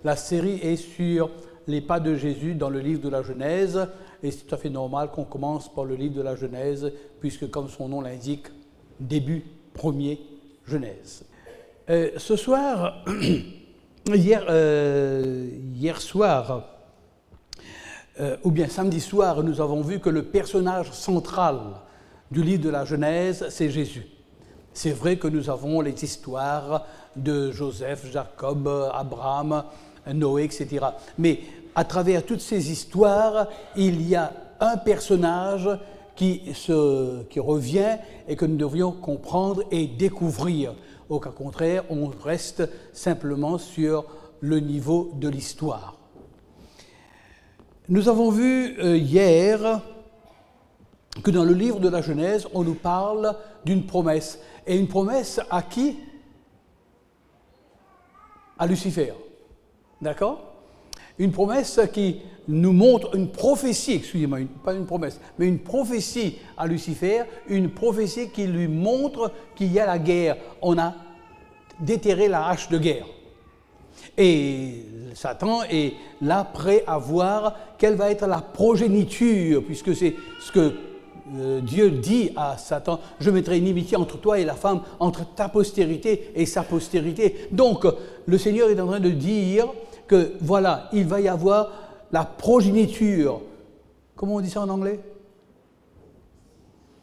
La série est sur les pas de Jésus dans le livre de la Genèse, et c'est tout à fait normal qu'on commence par le livre de la Genèse, puisque comme son nom l'indique, début, premier, Genèse. Ce soir, hier soir, ou bien samedi soir, nous avons vu que le personnage central du livre de la Genèse, c'est Jésus. C'est vrai que nous avons les histoires de Joseph, Jacob, Abraham, Noé, etc. Mais à travers toutes ces histoires, il y a un personnage qui revient et que nous devrions comprendre et découvrir. Au cas contraire, on reste simplement sur le niveau de l'histoire. Nous avons vu hier que dans le livre de la Genèse, on nous parle d'une promesse. Et une promesse à qui? À Lucifer. D'accord? Une promesse qui nous montre une prophétie, excusez-moi, pas une promesse, mais une prophétie à Lucifer, une prophétie qui lui montre qu'il y a la guerre. On a déterré la hache de guerre. Et Satan est là prêt à voir quelle va être la progéniture, puisque c'est ce que Dieu dit à Satan, je mettrai une inimitié entre toi et la femme, entre ta postérité et sa postérité. Donc, le Seigneur est en train de dire que, voilà, il va y avoir la progéniture. Comment on dit ça en anglais?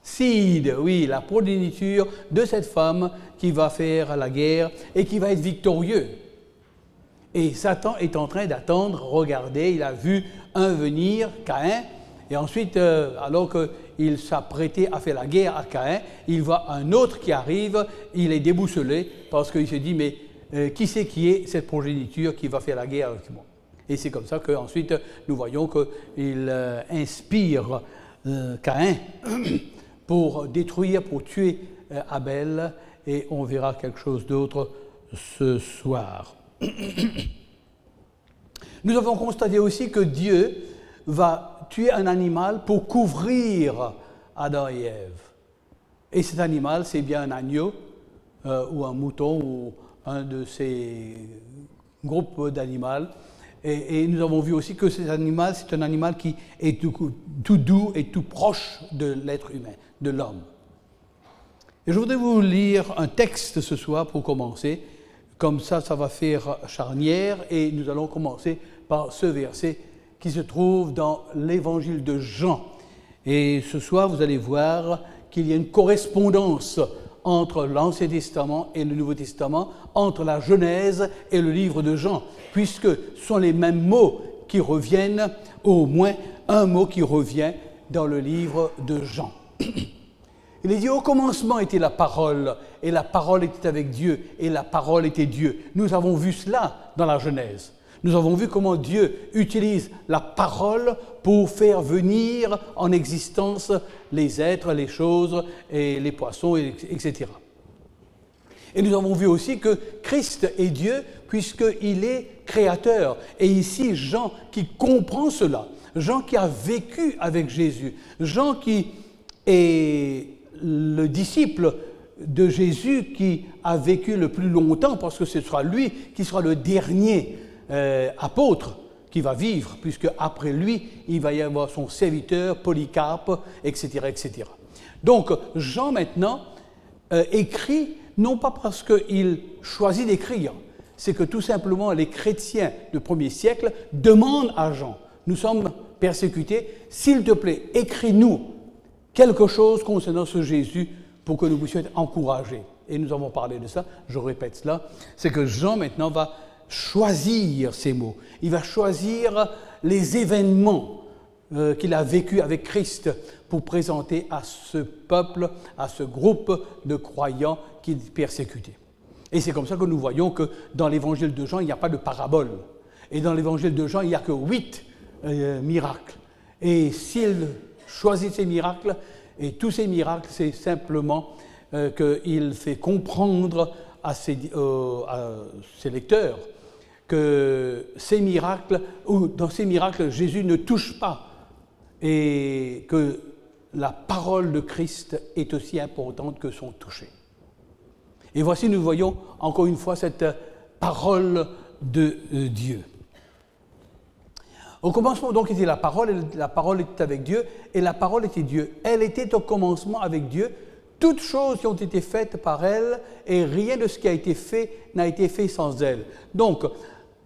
Seed, oui, la progéniture de cette femme qui va faire la guerre et qui va être victorieux. Et Satan est en train d'attendre, regardez, il a vu un venir, Caïn, et ensuite, alors qu'il s'apprêtait à faire la guerre à Caïn, il voit un autre qui arrive, il est déboussolé parce qu'il se dit, mais qui c'est qui est cette progéniture qui va faire la guerre avec moi? Et c'est comme ça qu'ensuite nous voyons qu'il inspire Caïn pour détruire, pour tuer Abel, et on verra quelque chose d'autre ce soir. Nous avons constaté aussi que Dieu va tuer un animal pour couvrir Adam et Ève. Et cet animal, c'est bien un agneau ou un mouton ou un de ces groupes d'animaux. Et nous avons vu aussi que cet animal, c'est un animal qui est tout doux et tout proche de l'être humain, de l'homme. Et je voudrais vous lire un texte ce soir pour commencer. Comme ça, ça va faire charnière et nous allons commencer par ce verset qui se trouve dans l'évangile de Jean. Et ce soir, vous allez voir qu'il y a une correspondance entre l'Ancien Testament et le Nouveau Testament, entre la Genèse et le livre de Jean, puisque ce sont les mêmes mots qui reviennent, au moins un mot qui revient dans le livre de Jean. Il est dit, au commencement était la parole, et la parole était avec Dieu, et la parole était Dieu. Nous avons vu cela dans la Genèse. Nous avons vu comment Dieu utilise la parole pour faire venir en existence les êtres, les choses, et les poissons, etc. Et nous avons vu aussi que Christ est Dieu, puisqu'il est créateur. Et ici, Jean qui comprend cela, Jean qui a vécu avec Jésus, Jean qui est le disciple de Jésus qui a vécu le plus longtemps, parce que ce sera lui qui sera le dernier apôtre qui va vivre, puisque après lui, il va y avoir son serviteur, Polycarpe, etc., etc. Donc, Jean, maintenant, écrit, non pas parce qu'il choisit d'écrire, c'est que tout simplement, les chrétiens du 1er siècle demandent à Jean, nous sommes persécutés, s'il te plaît, écris-nous quelque chose concernant ce Jésus pour que nous puissions être encouragés. Et nous avons parlé de ça, je répète cela, c'est que Jean maintenant va choisir ces mots. Il va choisir les événements qu'il a vécu avec Christ pour présenter à ce peuple, à ce groupe de croyants qu'il persécutait. Et c'est comme ça que nous voyons que dans l'évangile de Jean, il n'y a pas de parabole. Et dans l'évangile de Jean, il n'y a que 8 miracles. Et s'il choisit ces miracles, et tous ces miracles, c'est simplement qu'il fait comprendre à ses lecteurs que ces miracles, ou dans ces miracles, Jésus ne touche pas, et que la parole de Christ est aussi importante que son toucher. Et voici, nous voyons encore une fois cette parole de Dieu. Au commencement donc était la parole était avec Dieu, et la parole était Dieu. Elle était au commencement avec Dieu. Toutes choses qui ont été faites par elle, et rien de ce qui a été fait n'a été fait sans elle. Donc,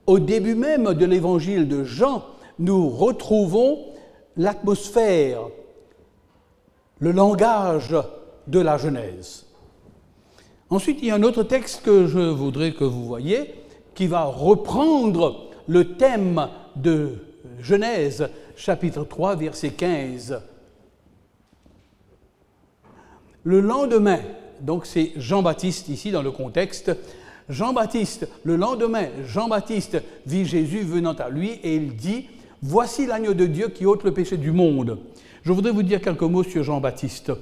au début même de l'évangile de Jean, nous retrouvons l'atmosphère, le langage de la Genèse. Ensuite, il y a un autre texte que je voudrais que vous voyiez, qui va reprendre le thème de Genèse, chapitre 3, verset 15. Le lendemain, donc c'est Jean-Baptiste ici dans le contexte, Jean-Baptiste, le lendemain, Jean-Baptiste vit Jésus venant à lui et il dit « Voici l'agneau de Dieu qui ôte le péché du monde ». Je voudrais vous dire quelques mots sur Jean-Baptiste.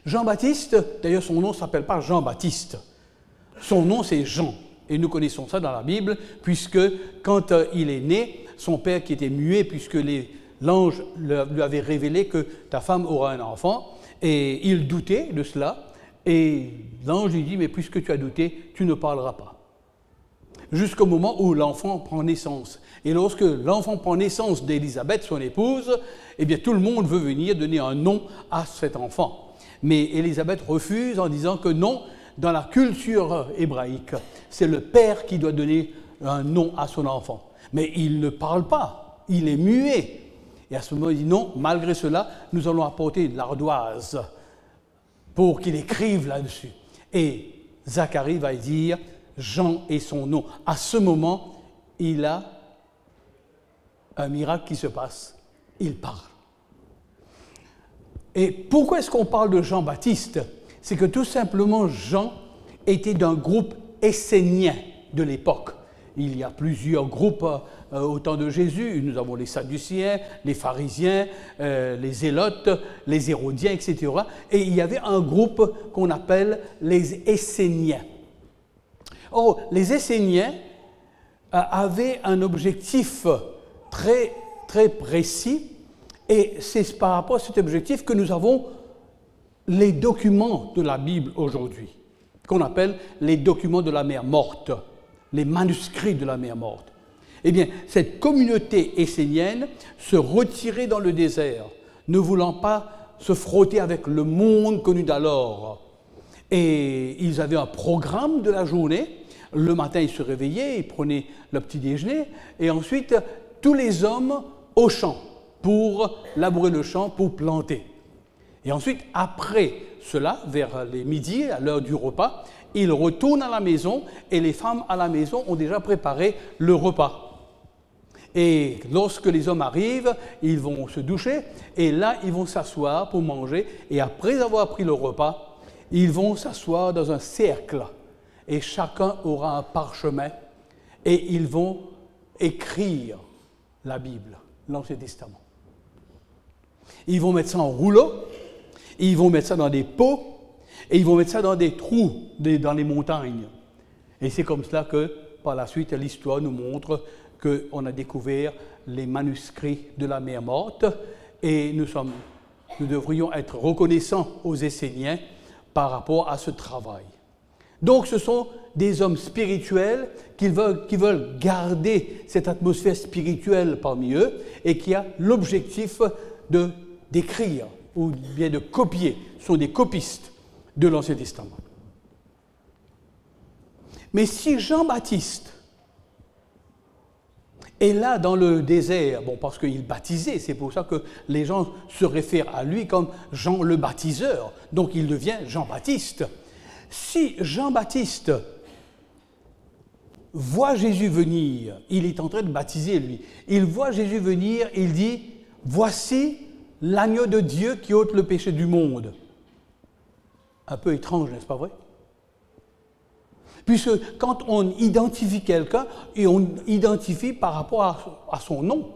Jean-Baptiste, d'ailleurs son nom ne s'appelle pas Jean-Baptiste, son nom c'est Jean. Et nous connaissons ça dans la Bible, puisque quand il est né, son père qui était muet, puisque l'ange lui avait révélé que ta femme aura un enfant, et il doutait de cela, et l'ange lui dit, mais puisque tu as douté, tu ne parleras pas. Jusqu'au moment où l'enfant prend naissance. Et lorsque l'enfant prend naissance d'Élisabeth, son épouse, eh bien tout le monde veut venir donner un nom à cet enfant. Mais Élisabeth refuse en disant que non, dans la culture hébraïque, c'est le père qui doit donner un nom à son enfant. Mais il ne parle pas, il est muet. Et à ce moment, il dit non, malgré cela, nous allons apporter de l'ardoise pour qu'il écrive là-dessus. Et Zacharie va dire Jean est son nom. À ce moment, il a un miracle qui se passe. Il parle. Et pourquoi est-ce qu'on parle de Jean-Baptiste? C'est que tout simplement, Jean était d'un groupe essénien de l'époque. Il y a plusieurs groupes au temps de Jésus. Nous avons les Sadducéens, les pharisiens, les zélotes, les hérodiens, etc. Et il y avait un groupe qu'on appelle les Esséniens. Or, les Esséniens avaient un objectif très, très précis, et c'est par rapport à cet objectif que nous avons les documents de la Bible aujourd'hui, qu'on appelle les documents de la mer morte, les manuscrits de la mer morte. Eh bien, cette communauté essénienne se retirait dans le désert, ne voulant pas se frotter avec le monde connu d'alors. Et ils avaient un programme de la journée. Le matin, ils se réveillaient, ils prenaient le petit déjeuner, et ensuite, tous les hommes au champ, pour labourer le champ, pour planter. Et ensuite, après cela, vers les midis, à l'heure du repas, ils retournent à la maison et les femmes à la maison ont déjà préparé le repas. Et lorsque les hommes arrivent, ils vont se doucher et là, ils vont s'asseoir pour manger. Et après avoir pris le repas, ils vont s'asseoir dans un cercle et chacun aura un parchemin et ils vont écrire la Bible, l'Ancien Testament. Ils vont mettre ça en rouleau, ils vont mettre ça dans des pots, et ils vont mettre ça dans des trous, dans les montagnes. Et c'est comme cela que, par la suite, l'histoire nous montre qu'on a découvert les manuscrits de la mer morte, et nous devrions être reconnaissants aux Esséniens par rapport à ce travail. Donc ce sont des hommes spirituels qui veulent garder cette atmosphère spirituelle parmi eux, et qui a l'objectif d'écrire ou bien de copier, sont des copistes de l'Ancien Testament. Mais si Jean-Baptiste est là dans le désert, bon, parce qu'il baptisait, c'est pour ça que les gens se réfèrent à lui comme Jean le baptiseur, donc il devient Jean-Baptiste. Si Jean-Baptiste voit Jésus venir, il est en train de baptiser lui, il voit Jésus venir, il dit « Voici l'agneau de Dieu qui ôte le péché du monde ». Un peu étrange, n'est-ce pas vrai? Puisque quand on identifie quelqu'un, et on identifie par rapport à son nom,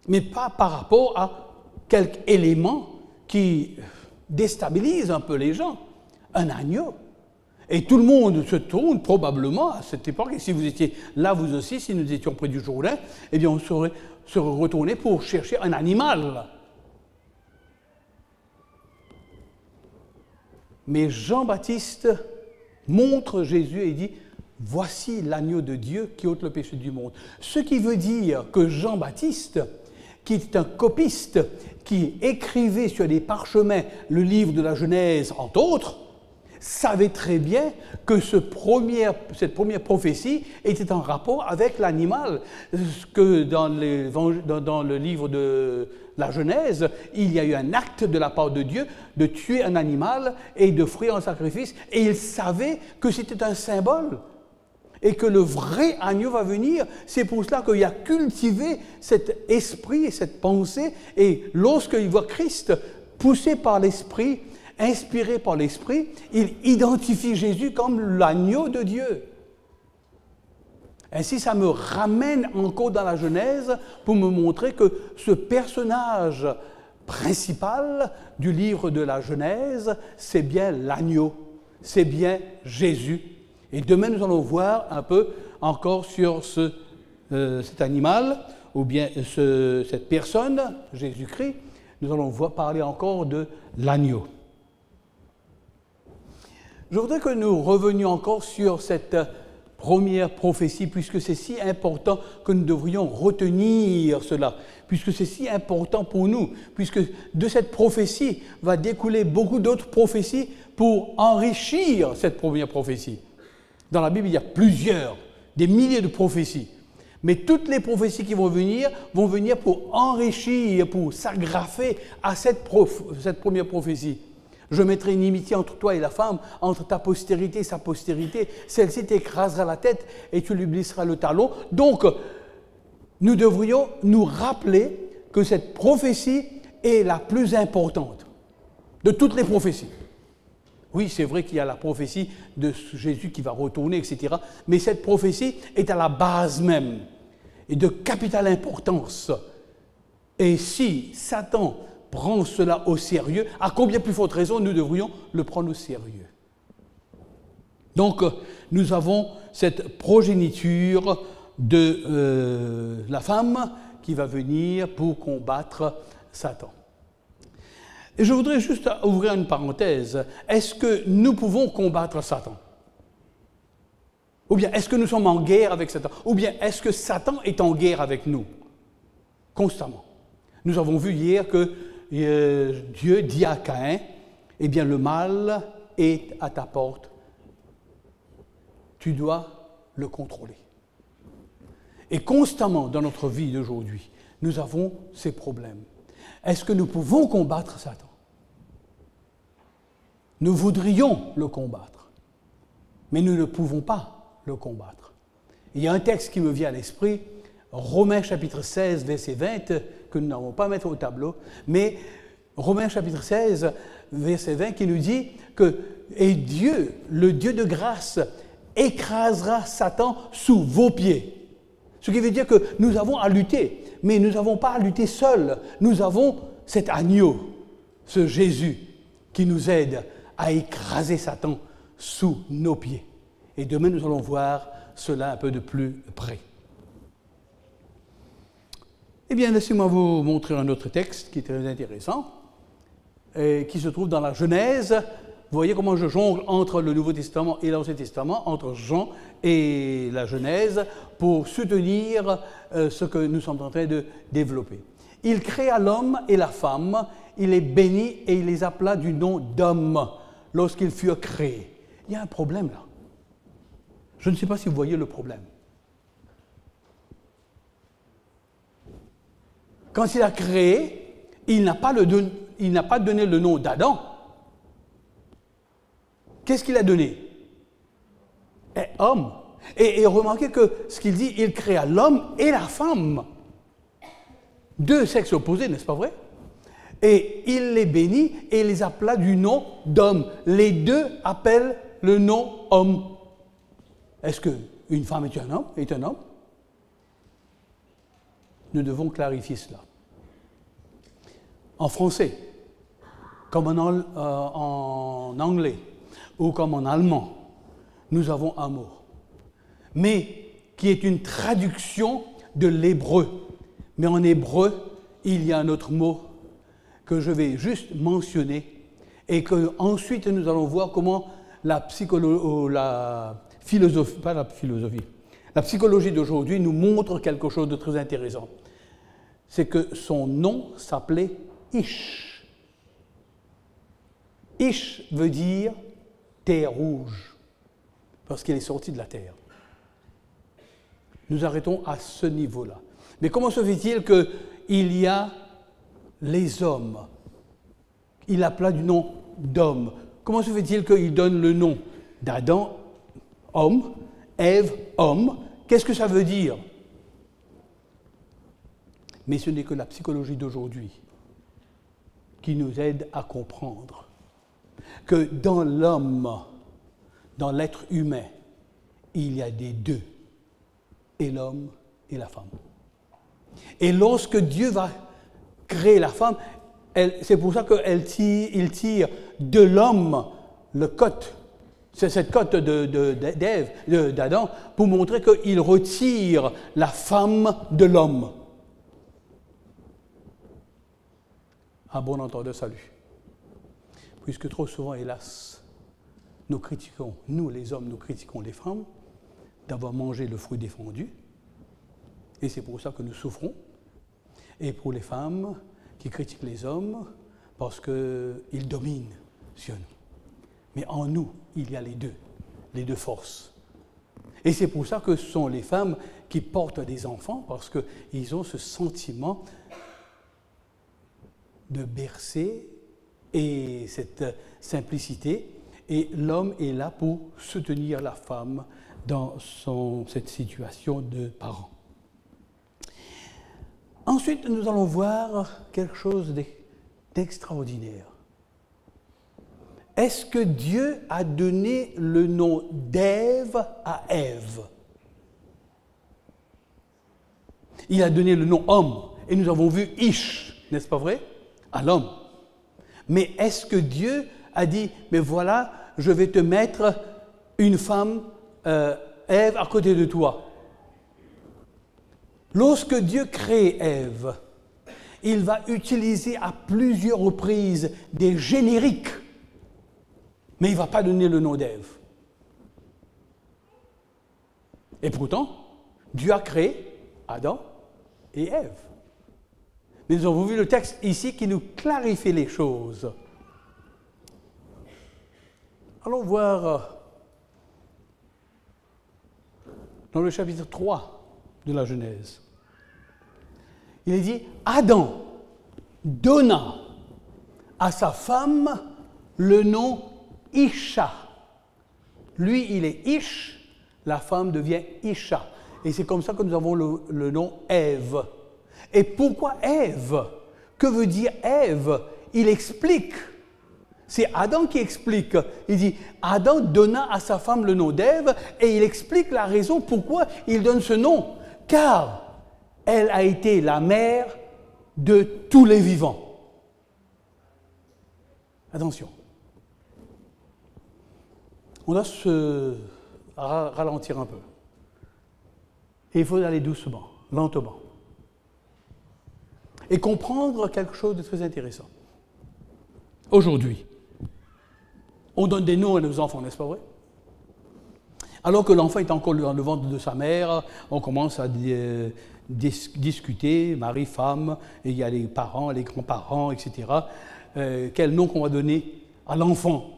mais pas par rapport à quelque élément qui déstabilise un peu les gens. Un agneau. Et tout le monde se tourne probablement à cette époque, et si vous étiez là vous aussi, si nous étions près du Jourdain, eh bien on serait retourné pour chercher un animal. Mais Jean-Baptiste montre Jésus et dit « voici l'agneau de Dieu qui ôte le péché du monde. Ce qui veut dire que Jean-Baptiste, qui était un copiste, qui écrivait sur des parchemins le livre de la Genèse, entre autres, savait très bien que cette première prophétie était en rapport avec l'animal. Que dans le livre de la Genèse, il y a eu un acte de la part de Dieu de tuer un animal et d'offrir un sacrifice, et il savait que c'était un symbole. Et que le vrai agneau va venir, c'est pour cela qu'il a cultivé cet esprit et cette pensée. Et lorsqu'il voit Christ poussé par l'esprit, inspiré par l'esprit, il identifie Jésus comme l'agneau de Dieu. Ainsi, ça me ramène encore dans la Genèse pour me montrer que ce personnage principal du livre de la Genèse, c'est bien l'agneau, c'est bien Jésus. Et demain, nous allons voir un peu encore sur cet animal, ou bien cette personne, Jésus-Christ. Nous allons parler encore de l'agneau. Je voudrais que nous revenions encore sur cette première prophétie, puisque c'est si important que nous devrions retenir cela, puisque c'est si important pour nous, puisque de cette prophétie va découler beaucoup d'autres prophéties pour enrichir cette première prophétie. Dans la Bible, il y a des milliers de prophéties. Mais toutes les prophéties qui vont venir pour enrichir, pour s'agrafer à cette première prophétie. Je mettrai une inimitié entre toi et la femme, entre ta postérité et sa postérité. Celle-ci t'écrasera la tête et tu lui blesseras le talon. Donc, nous devrions nous rappeler que cette prophétie est la plus importante de toutes les prophéties. Oui, c'est vrai qu'il y a la prophétie de Jésus qui va retourner, etc. Mais cette prophétie est à la base même et de capitale importance. Et si Satan prend cela au sérieux, à combien plus forte raison nous devrions le prendre au sérieux. Donc, nous avons cette progéniture de la femme qui va venir pour combattre Satan. Et je voudrais juste ouvrir une parenthèse. Est-ce que nous pouvons combattre Satan? Ou bien est-ce que nous sommes en guerre avec Satan? Ou bien est-ce que Satan est en guerre avec nous? Constamment. Nous avons vu hier que Dieu dit à Caïn, eh bien le mal est à ta porte. Tu dois le contrôler. Et constamment dans notre vie d'aujourd'hui, nous avons ces problèmes. Est-ce que nous pouvons combattre Satan? Nous voudrions le combattre, mais nous ne pouvons pas le combattre. Il y a un texte qui me vient à l'esprit, Romains chapitre 16, verset 20, que nous n'allons pas mettre au tableau, mais Romains chapitre 16, verset 20, qui nous dit que « Et Dieu, le Dieu de grâce, écrasera Satan sous vos pieds. » Ce qui veut dire que nous avons à lutter, mais nous n'avons pas à lutter seuls. Nous avons cet agneau, ce Jésus, qui nous aide à écraser Satan sous nos pieds. Et demain, nous allons voir cela un peu de plus près. Eh bien, laissez-moi vous montrer un autre texte qui est très intéressant, et qui se trouve dans la Genèse. Vous voyez comment je jongle entre le Nouveau Testament et l'Ancien Testament, entre Jean et la Genèse, pour soutenir ce que nous sommes en train de développer. Il créa l'homme et la femme, il les bénit et il les appela du nom d'homme lorsqu'ils furent créés. Il y a un problème là. Je ne sais pas si vous voyez le problème. Quand il a créé, il n'a pas donné le nom d'Adam. Qu'est-ce qu'il a donné? Homme. Et remarquez que ce qu'il dit, il créa l'homme et la femme. Deux sexes opposés, n'est-ce pas vrai? Et il les bénit et les appela du nom d'homme. Les deux appellent le nom homme. Est-ce qu'une femme est un homme? Nous devons clarifier cela. En français, comme en anglais, ou comme en allemand, nous avons un mot, mais qui est une traduction de l'hébreu. Mais en hébreu, il y a un autre mot que je vais juste mentionner et que ensuite nous allons voir comment la philosophie, pas la philosophie, la psychologie d'aujourd'hui nous montre quelque chose de très intéressant. C'est que son nom s'appelait Ish. Ish veut dire terre rouge, parce qu'elle est sortie de la terre. Nous arrêtons à ce niveau-là. Mais comment se fait-il qu'il y a les hommes? Il appela du nom d'homme. Comment se fait-il qu'il donne le nom d'Adam, homme, Ève, homme? Qu'est-ce que ça veut dire? Mais ce n'est que la psychologie d'aujourd'hui qui nous aide à comprendre que dans l'homme, dans l'être humain, il y a des deux, et l'homme et la femme. Et lorsque Dieu va créer la femme, c'est pour ça qu'il tire de l'homme le côte, c'est cette côte d'Adam, pour montrer qu'il retire la femme de l'homme. À bon entendeur, salut. Puisque trop souvent, hélas, nous les hommes, nous critiquons les femmes d'avoir mangé le fruit défendu, et c'est pour ça que nous souffrons. Et pour les femmes qui critiquent les hommes parce qu'ils dominent sur nous. Mais en nous, il y a les deux forces. Et c'est pour ça que ce sont les femmes qui portent des enfants, parce qu'ils ont ce sentiment de bercer et cette simplicité. Et l'homme est là pour soutenir la femme dans cette situation de parent. Ensuite, nous allons voir quelque chose d'extraordinaire. Est-ce que Dieu a donné le nom d'Ève à Ève? Il a donné le nom homme, et nous avons vu Ish, n'est-ce pas vrai? À l'homme. Mais est-ce que Dieu a dit, mais voilà, je vais te mettre une femme, Ève, à côté de toi? Lorsque Dieu crée Ève, il va utiliser à plusieurs reprises des génériques, mais il ne va pas donner le nom d'Ève. Et pourtant, Dieu a créé Adam et Ève. Mais nous avons vu le texte ici qui nous clarifie les choses. Allons voir dans le chapitre 3 de la Genèse. Il est dit, Adam donna à sa femme le nom Isha. Lui, il est Ish, la femme devient Isha. Et c'est comme ça que nous avons le nom Ève. Et pourquoi Ève? Que veut dire Ève? Il explique. C'est Adam qui explique. Il dit, Adam donna à sa femme le nom d'Ève, et il explique la raison pourquoi il donne ce nom. Car elle a été la mère de tous les vivants. Attention. On doit se ralentir un peu. Et il faut aller doucement, lentement. Et comprendre quelque chose de très intéressant. Aujourd'hui, on donne des noms à nos enfants, n'est-ce pas vrai? Alors que l'enfant est encore dans le ventre de sa mère, on commence à discuter, mari, femme, et il y a les parents, les grands-parents, etc. Quel nom qu'on va donner à l'enfant?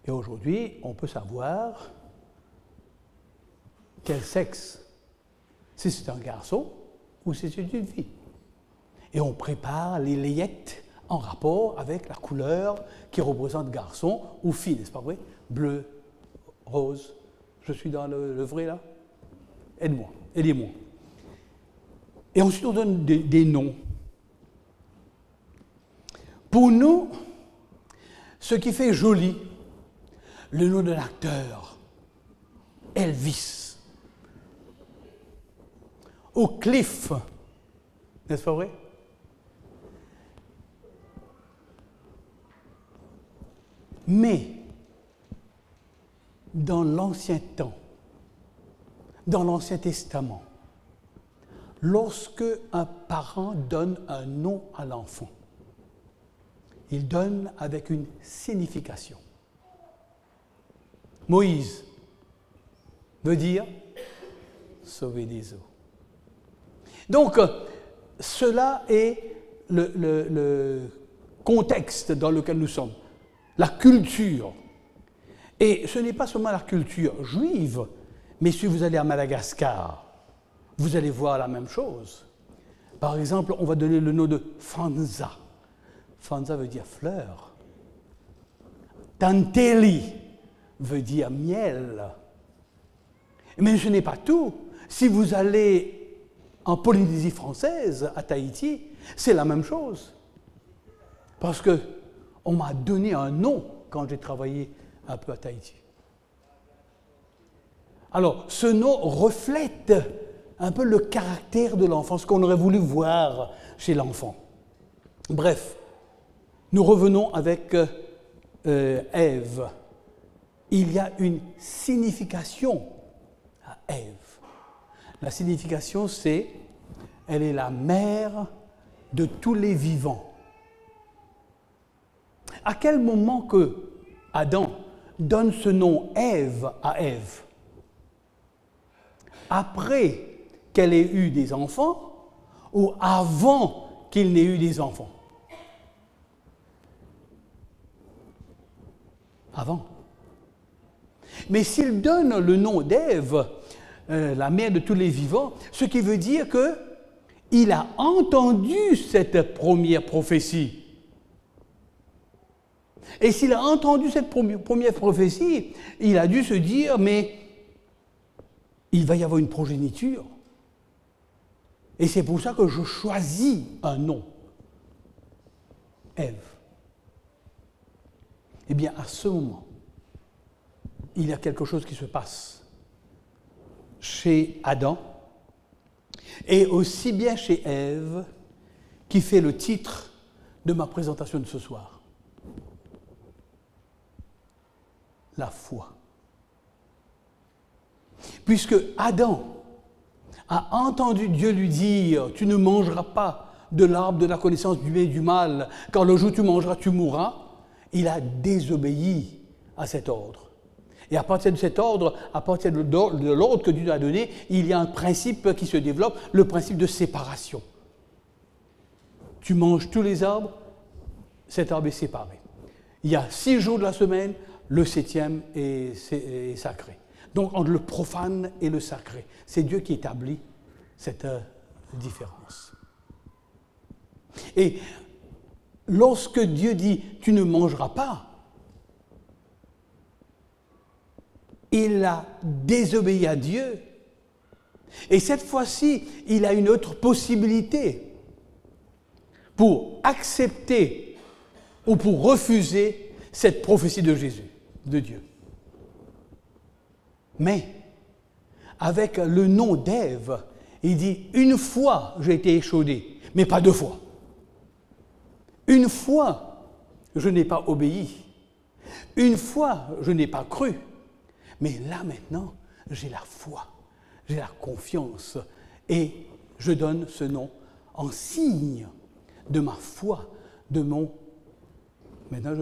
Et aujourd'hui, on peut savoir quel sexe, si c'est un garçon ou si c'est une fille. Et on prépare les layettes en rapport avec la couleur qui représente garçon ou fille, n'est-ce pas vrai? Bleu, rose. Je suis dans le vrai là? Aide-moi, aidez-moi. Et ensuite on donne des noms. Pour nous, ce qui fait joli, le nom de l'acteur, Elvis, ou Cliff, n'est-ce pas vrai? Mais, dans l'Ancien temps, dans l'Ancien Testament, lorsque un parent donne un nom à l'enfant, il donne avec une signification. Moïse veut dire sauver des eaux. Donc, cela est le contexte dans lequel nous sommes, la culture. Et ce n'est pas seulement la culture juive, mais si vous allez à Madagascar, vous allez voir la même chose. Par exemple, on va donner le nom de Fanza. Fanza veut dire fleur. Tanteli veut dire miel. Mais ce n'est pas tout. Si vous allez en Polynésie française, à Tahiti, c'est la même chose. Parce qu'on m'a donné un nom quand j'ai travaillé un peu à Tahiti. Alors, ce nom reflète un peu le caractère de l'enfant, ce qu'on aurait voulu voir chez l'enfant. Bref, nous revenons avec Ève. Il y a une signification à Ève. La signification, c'est elle est la mère de tous les vivants. À quel moment que Adam donne ce nom Ève à Ève? Après qu'elle ait eu des enfants ou avant qu'il n'ait eu des enfants? Avant. Mais s'il donne le nom d'Ève, la mère de tous les vivants, ce qui veut dire qu'il a entendu cette première prophétie. Et s'il a entendu cette première prophétie, il a dû se dire, mais il va y avoir une progéniture. Et c'est pour ça que je choisis un nom. Ève. Eh bien, à ce moment, il y a quelque chose qui se passe chez Adam et aussi bien chez Ève, qui fait le titre de ma présentation de ce soir. La foi. Puisque Adam a entendu Dieu lui dire « Tu ne mangeras pas de l'arbre de la connaissance du bien et du mal, car le jour où tu mangeras, tu mourras », il a désobéi à cet ordre. Et à partir de cet ordre, à partir de l'ordre que Dieu a donné, il y a un principe qui se développe, le principe de séparation. Tu manges tous les arbres, cet arbre est séparé. Il y a 6 jours de la semaine, le 7e est sacré. Donc, entre le profane et le sacré, c'est Dieu qui établit cette différence. Et lorsque Dieu dit « tu ne mangeras pas », il a désobéi à Dieu. Et cette fois-ci, il a une autre possibilité pour accepter ou pour refuser cette prophétie de Jésus, de Dieu. Mais, avec le nom d'Ève, il dit « Une fois, j'ai été échaudé, mais pas 2 fois. Une fois, je n'ai pas obéi. Une fois, je n'ai pas cru. Mais là, maintenant, j'ai la foi, j'ai la confiance. Et je donne ce nom en signe de ma foi, de mon... Maintenant,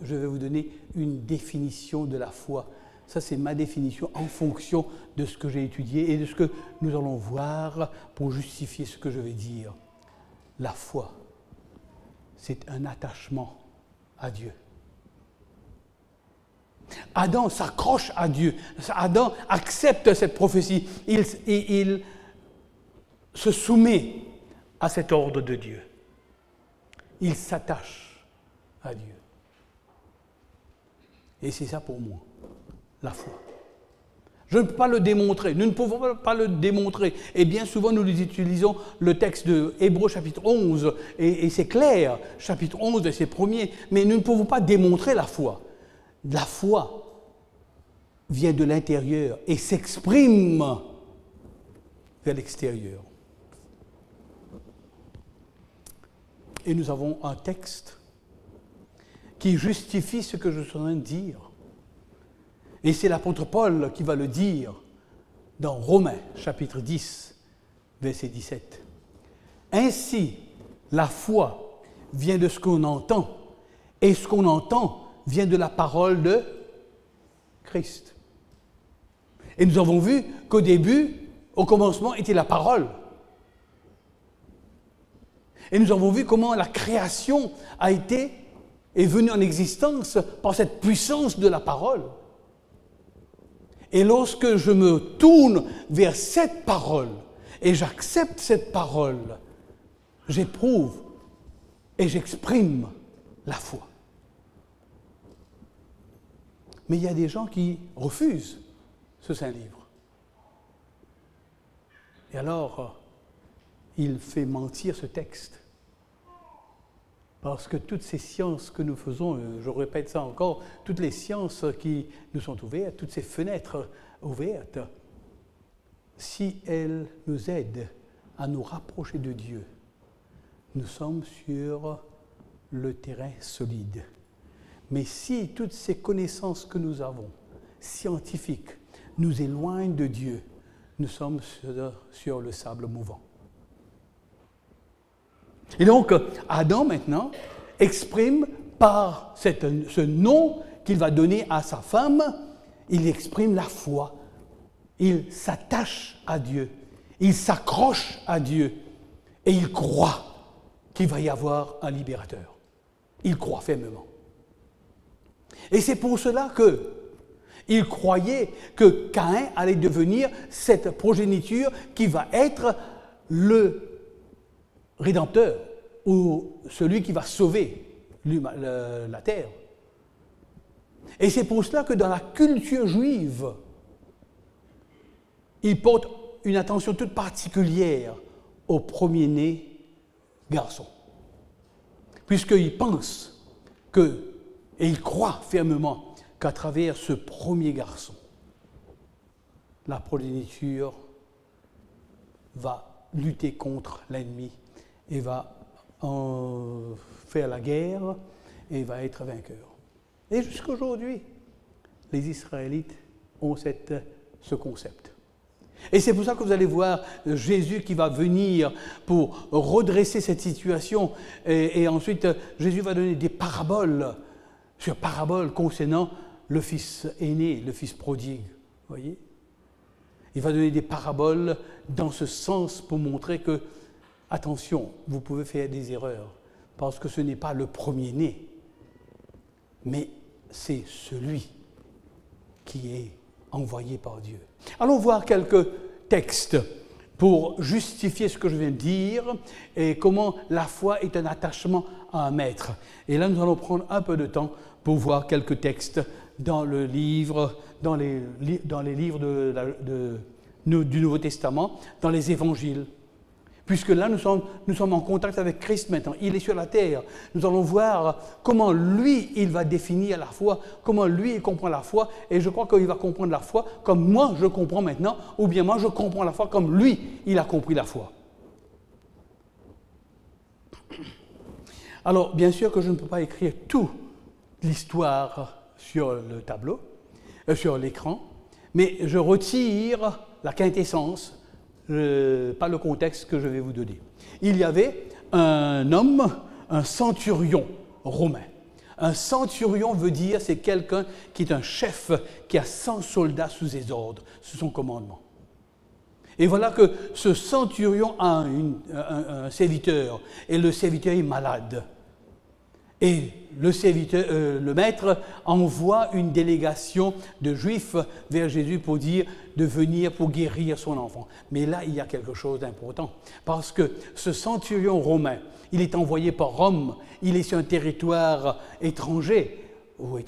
je vais vous donner une définition de la foi. Ça, c'est ma définition en fonction de ce que j'ai étudié et de ce que nous allons voir pour justifier ce que je vais dire. La foi, c'est un attachement à Dieu. Adam s'accroche à Dieu. Adam accepte cette prophétie. Il se soumet à cet ordre de Dieu. Il s'attache à Dieu. Et c'est ça pour moi, la foi. Je ne peux pas le démontrer. Nous ne pouvons pas le démontrer. Et bien souvent, nous utilisons le texte de Hébreux chapitre 11. Et c'est clair, chapitre 11, verset 1er. Mais nous ne pouvons pas démontrer la foi. La foi vient de l'intérieur et s'exprime vers l'extérieur. Et nous avons un texte qui justifie ce que je suis en train de dire. Et c'est l'apôtre Paul qui va le dire dans Romains, chapitre 10, verset 17. Ainsi, la foi vient de ce qu'on entend, et ce qu'on entend vient de la parole de Christ. Et nous avons vu qu'au début, au commencement, était la parole. Et nous avons vu comment la création est venue en existence par cette puissance de la parole. Et lorsque je me tourne vers cette parole et j'accepte cette parole, j'éprouve et j'exprime la foi. Mais il y a des gens qui refusent ce Saint-Livre. Et alors, il fait mentir ce texte. Parce que toutes ces sciences que nous faisons, je répète ça encore, toutes les sciences qui nous sont ouvertes, toutes ces fenêtres ouvertes, si elles nous aident à nous rapprocher de Dieu, nous sommes sur le terrain solide. Mais si toutes ces connaissances que nous avons, scientifiques, nous éloignent de Dieu, nous sommes sur le sable mouvant. Et donc, Adam, maintenant, exprime par ce nom qu'il va donner à sa femme, il exprime la foi. Il s'attache à Dieu, il s'accroche à Dieu, et il croit qu'il va y avoir un libérateur. Il croit fermement. Et c'est pour cela qu'il croyait que Caïn allait devenir cette progéniture qui va être le Rédempteur, ou celui qui va sauver la terre. Et c'est pour cela que dans la culture juive, il porte une attention toute particulière au premier-né garçon. Puisqu'il pense et il croit fermement qu'à travers ce premier garçon, la progéniture va lutter contre l'ennemi et va en faire la guerre et va être vainqueur. Et jusqu'à aujourd'hui, les Israélites ont ce concept. Et c'est pour ça que vous allez voir Jésus qui va venir pour redresser cette situation. Et ensuite, Jésus va donner des paraboles sur paraboles concernant le fils aîné, le fils prodigue. Vous voyez ? Il va donner des paraboles dans ce sens pour montrer que, attention, vous pouvez faire des erreurs, parce que ce n'est pas le premier-né, mais c'est celui qui est envoyé par Dieu. Allons voir quelques textes pour justifier ce que je viens de dire et comment la foi est un attachement à un maître. Et là, nous allons prendre un peu de temps pour voir quelques textes dans les livres du Nouveau Testament, dans les évangiles. Puisque là, nous sommes en contact avec Christ maintenant. Il est sur la terre. Nous allons voir comment lui, il va définir la foi, comment lui, il comprend la foi. Et je crois qu'il va comprendre la foi comme moi, je comprends maintenant, ou bien moi, je comprends la foi comme lui, il a compris la foi. Alors, bien sûr que je ne peux pas écrire toute l'histoire sur le tableau, sur l'écran, mais je retire la quintessence, pas le contexte que je vais vous donner. Il y avait un homme, un centurion romain. Un centurion veut dire c'est quelqu'un qui est un chef, qui a 100 soldats sous ses ordres, sous son commandement. Et voilà que ce centurion a un serviteur, et le serviteur est malade. Et le maître envoie une délégation de Juifs vers Jésus pour dire de venir pour guérir son enfant. Mais là, il y a quelque chose d'important. Parce que ce centurion romain, il est envoyé par Rome, il est sur un territoire étranger ou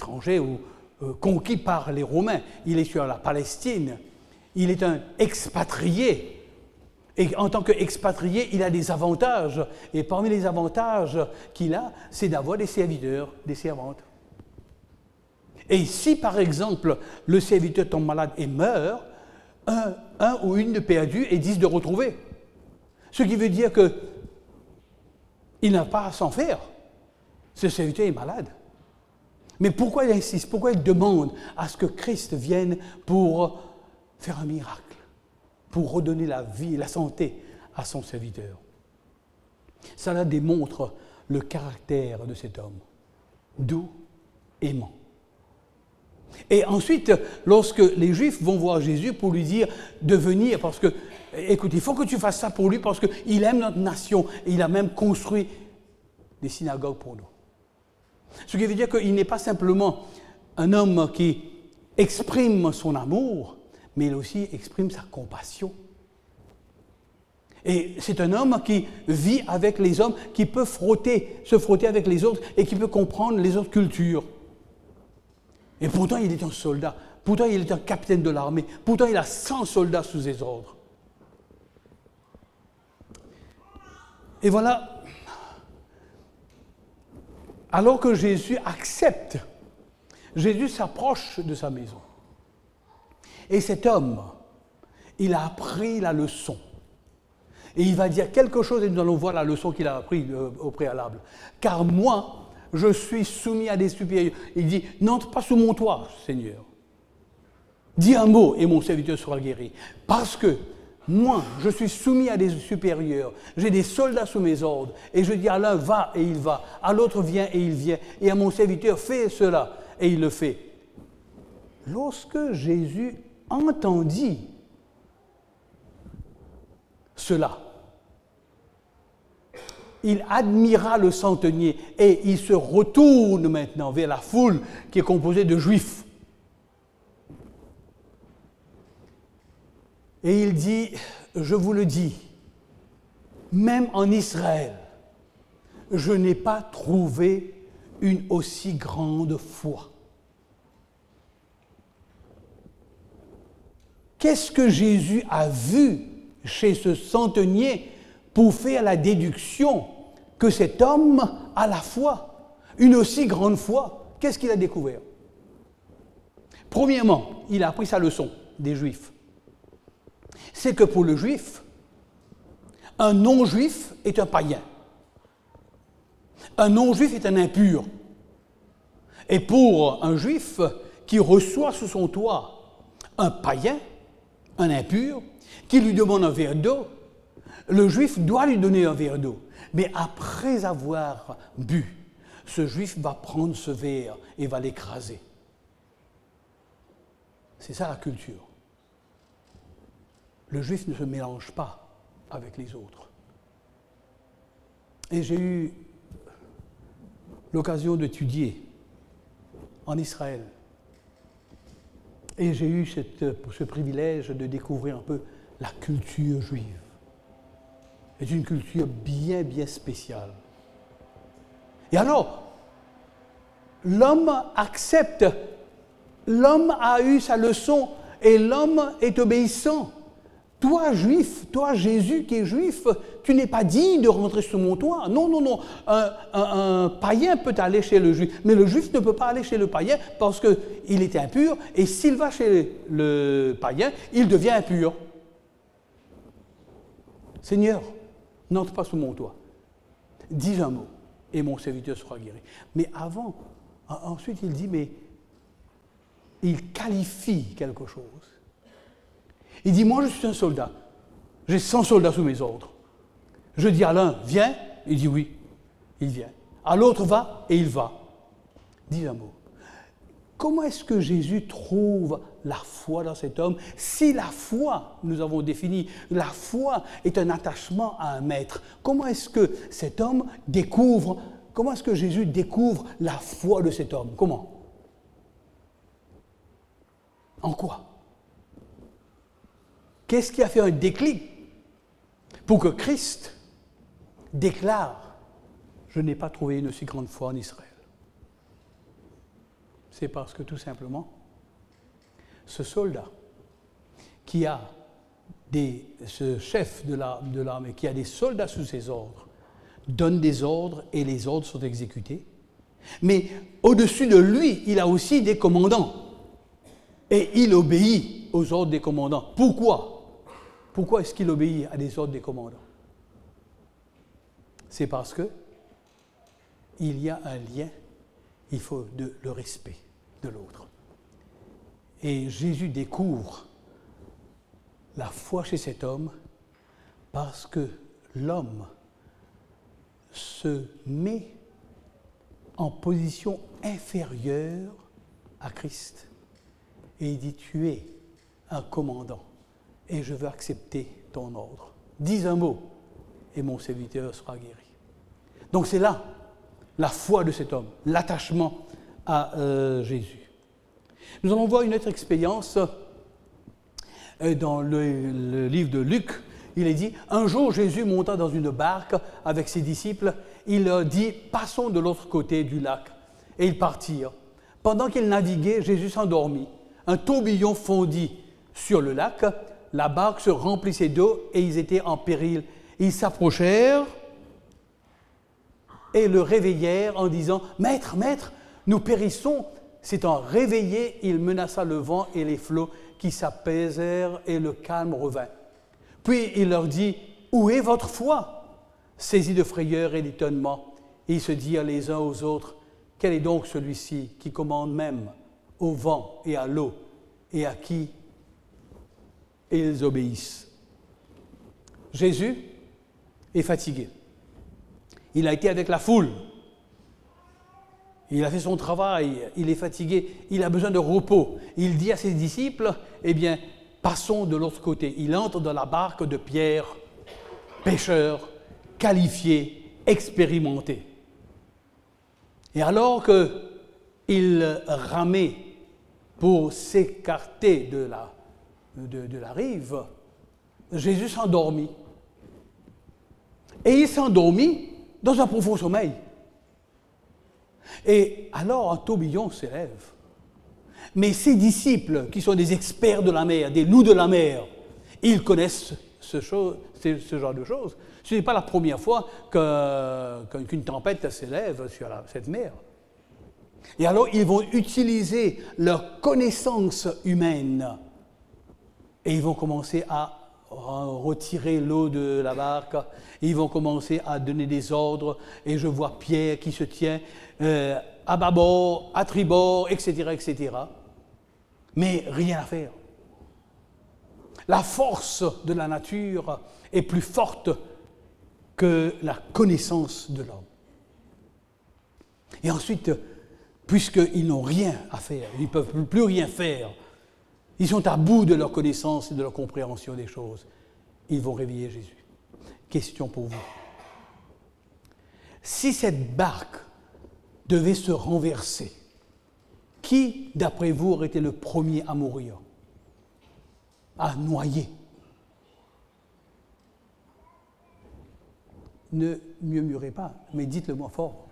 conquis par les Romains. Il est sur la Palestine. Il est un expatrié. Et en tant qu'expatrié, il a des avantages. Et parmi les avantages qu'il a, c'est d'avoir des serviteurs, des servantes. Et si, par exemple, le serviteur tombe malade et meurt, un ou une de perdu et 10 de retrouvé. Ce qui veut dire qu'il n'a pas à s'en faire. Ce serviteur est malade. Mais pourquoi il insiste? Pourquoi il demande à ce que Christ vienne pour faire un miracle? Pour redonner la vie et la santé à son serviteur. Cela démontre le caractère de cet homme, doux, aimant. Et ensuite, lorsque les Juifs vont voir Jésus pour lui dire de venir, parce que, écoute, il faut que tu fasses ça pour lui, parce qu'il aime notre nation, et il a même construit des synagogues pour nous. Ce qui veut dire qu'il n'est pas simplement un homme qui exprime son amour, mais il aussi exprime sa compassion. Et c'est un homme qui vit avec les hommes, qui peut se frotter avec les autres et qui peut comprendre les autres cultures. Et pourtant, il est un soldat. Pourtant, il est un capitaine de l'armée. Pourtant, il a 100 soldats sous ses ordres. Et voilà. Alors que Jésus accepte, Jésus s'approche de sa maison. Et cet homme, il a appris la leçon. Et il va dire quelque chose, et nous allons voir la leçon qu'il a appris au préalable. Car moi, je suis soumis à des supérieurs. Il dit, n'entre pas sous mon toit, Seigneur. Dis un mot et mon serviteur sera guéri. Parce que moi, je suis soumis à des supérieurs. J'ai des soldats sous mes ordres. Et je dis à l'un, va, et il va. À l'autre, viens, et il vient. Et à mon serviteur, fais cela, et il le fait. Lorsque Jésus entendit cela, il admira le centenier et il se retourne maintenant vers la foule qui est composée de Juifs. Et il dit, je vous le dis, même en Israël, je n'ai pas trouvé une aussi grande foi. Qu'est-ce que Jésus a vu chez ce centenier pour faire la déduction que cet homme a la foi, une aussi grande foi? Qu'est-ce qu'il a découvert? Premièrement, il a appris sa leçon des Juifs. C'est que pour le Juif, un non-Juif est un païen. Un non-Juif est un impur. Et pour un Juif qui reçoit sous son toit un païen, un impur, qui lui demande un verre d'eau, le Juif doit lui donner un verre d'eau. Mais après avoir bu, ce Juif va prendre ce verre et va l'écraser. C'est ça la culture. Le Juif ne se mélange pas avec les autres. Et j'ai eu l'occasion d'étudier en Israël. Et j'ai eu ce privilège de découvrir un peu la culture juive. C'est une culture bien, bien spéciale. Et alors, l'homme accepte, l'homme a eu sa leçon et l'homme est obéissant. Toi, juif, toi, Jésus qui est juif, tu n'es pas digne de rentrer sous mon toit. Non, non, non. Un païen peut aller chez le juif, mais le juif ne peut pas aller chez le païen parce qu'il est impur, et s'il va chez le païen, il devient impur. Seigneur, n'entre pas sous mon toit. Dis un mot, et mon serviteur sera guéri. Mais avant, ensuite il dit, mais il qualifie quelque chose. Il dit, moi je suis un soldat. J'ai 100 soldats sous mes ordres. Je dis à l'un, viens, il dit oui, il vient. À l'autre, va, et il va. Dis un mot. Comment est-ce que Jésus trouve la foi dans cet homme? Si la foi, nous avons défini, la foi est un attachement à un maître, comment est-ce que cet homme découvre, comment est-ce que Jésus découvre la foi de cet homme? Comment? En quoi? Qu'est-ce qui a fait un déclic pour que Christ déclare « Je n'ai pas trouvé une aussi grande foi en Israël ». C'est parce que tout simplement, ce soldat qui a ce chef de l'armée, qui a des soldats sous ses ordres, donne des ordres et les ordres sont exécutés. Mais au-dessus de lui, il a aussi des commandants. Et il obéit aux ordres des commandants. Pourquoi? Pourquoi est-ce qu'il obéit à des ordres des commandants? C'est parce que il y a un lien, il faut le respect de l'autre. Et Jésus découvre la foi chez cet homme parce que l'homme se met en position inférieure à Christ. Et il dit, tu es un commandant et je veux accepter ton ordre. Dis un mot et mon serviteur sera guéri. Donc c'est là la foi de cet homme, l'attachement à Jésus. Nous allons voir une autre expérience dans le livre de Luc. Il est dit, un jour Jésus monta dans une barque avec ses disciples. Il leur dit, passons de l'autre côté du lac. Et ils partirent. Pendant qu'ils naviguaient, Jésus s'endormit. Un tourbillon fondit sur le lac. La barque se remplissait d'eau et ils étaient en péril. Ils s'approchèrent et le réveillèrent en disant, « Maître, maître, nous périssons !» S'étant réveillé, il menaça le vent et les flots qui s'apaisèrent et le calme revint. Puis il leur dit, « Où est votre foi ?» Saisis de frayeur et d'étonnement, ils se dirent les uns aux autres, « Quel est donc celui-ci qui commande même au vent et à l'eau et à qui ils obéissent ?» Jésus est fatigué. Il a été avec la foule. Il a fait son travail, il est fatigué, il a besoin de repos. Il dit à ses disciples, eh bien, passons de l'autre côté. Il entre dans la barque de Pierre, pêcheur, qualifié, expérimenté. Et alors qu'il ramait pour s'écarter de la rive, Jésus s'endormit. Et il s'endormit dans un profond sommeil. Et alors un tourbillon s'élève. Mais ses disciples, qui sont des experts de la mer, des loups de la mer, ils connaissent ce genre de choses. Ce n'est pas la première fois qu'une tempête s'élève sur cette mer. Et alors ils vont utiliser leur connaissance humaine et ils vont commencer à retirer l'eau de la barque, ils vont commencer à donner des ordres, et je vois Pierre qui se tient à bâbord, à tribord, etc., etc. Mais rien à faire. La force de la nature est plus forte que la connaissance de l'homme. Et ensuite, puisqu'ils n'ont rien à faire, ils ne peuvent plus rien faire, ils sont à bout de leur connaissance et de leur compréhension des choses, ils vont réveiller Jésus. Question pour vous. Si cette barque devait se renverser, qui, d'après vous, aurait été le premier à mourir, à noyer? Ne murmurez pas, mais dites-le-moi fort.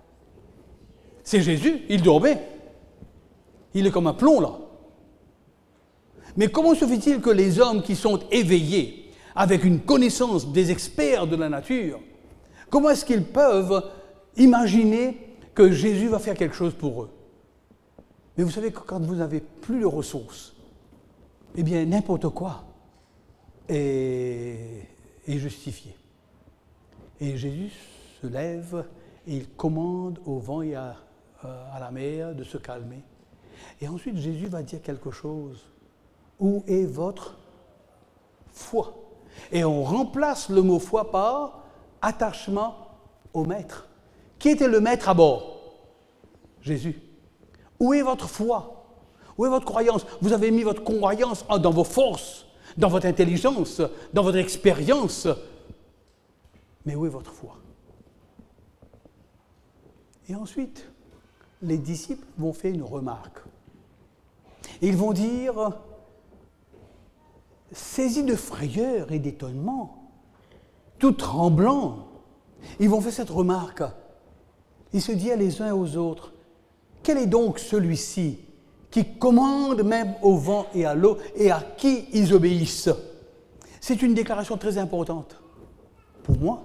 C'est Jésus, il dormait. Il est comme un plomb, là. Mais comment se fait-il que les hommes qui sont éveillés, avec une connaissance des experts de la nature, comment est-ce qu'ils peuvent imaginer que Jésus va faire quelque chose pour eux? Mais vous savez que quand vous n'avez plus de ressources, eh bien, n'importe quoi est justifié. Et Jésus se lève et il commande au vent et à la mer de se calmer. Et ensuite, Jésus va dire quelque chose. Où est votre foi? Et on remplace le mot foi par attachement au maître. Qui était le maître à bord? Jésus. Où est votre foi? Où est votre croyance? Vous avez mis votre croyance dans vos forces, dans votre intelligence, dans votre expérience. Mais où est votre foi? Et ensuite, les disciples vont faire une remarque. Ils vont dire, saisis de frayeur et d'étonnement, tout tremblant, ils vont faire cette remarque. Ils se disent les uns aux autres, quel est donc celui-ci qui commande même au vent et à l'eau et à qui ils obéissent? C'est une déclaration très importante pour moi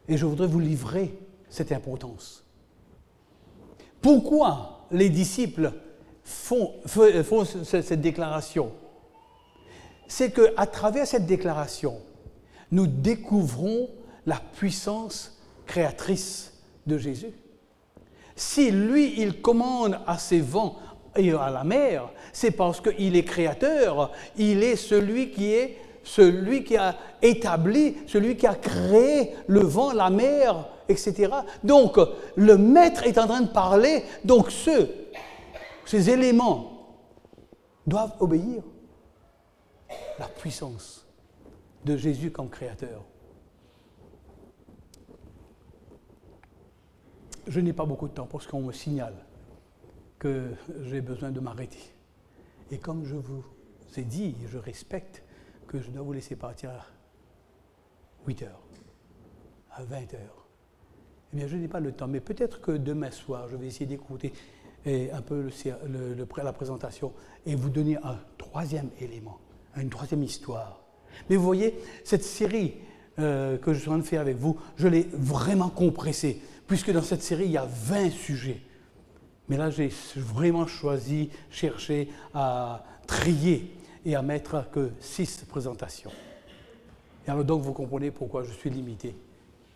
et je voudrais vous livrer cette importance. Pourquoi les disciples font cette déclaration? C'est qu'à travers cette déclaration, nous découvrons la puissance créatrice de Jésus. Si lui, il commande à ses vents et à la mer, c'est parce qu'il est créateur, il est celui qui a établi, celui qui a créé le vent, la mer, etc. Donc, le maître est en train de parler, donc ces éléments doivent obéir la puissance de Jésus comme créateur. Je n'ai pas beaucoup de temps parce qu'on me signale que j'ai besoin de m'arrêter. Et comme je vous ai dit, je respecte que je dois vous laisser partir à 8 heures, à 20 heures. Eh bien, je n'ai pas le temps, mais peut-être que demain soir, je vais essayer d'écouter un peu la présentation et vous donner un troisième élément, une troisième histoire. Mais vous voyez, cette série que je suis en train de faire avec vous, je l'ai vraiment compressée, puisque dans cette série, il y a 20 sujets. Mais là, j'ai vraiment choisi, cherché à trier et à mettre que 6 présentations. Et alors donc, vous comprenez pourquoi je suis limité.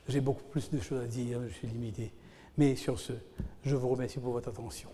J'ai beaucoup plus de choses à dire, je suis limité. Mais sur ce, je vous remercie pour votre attention.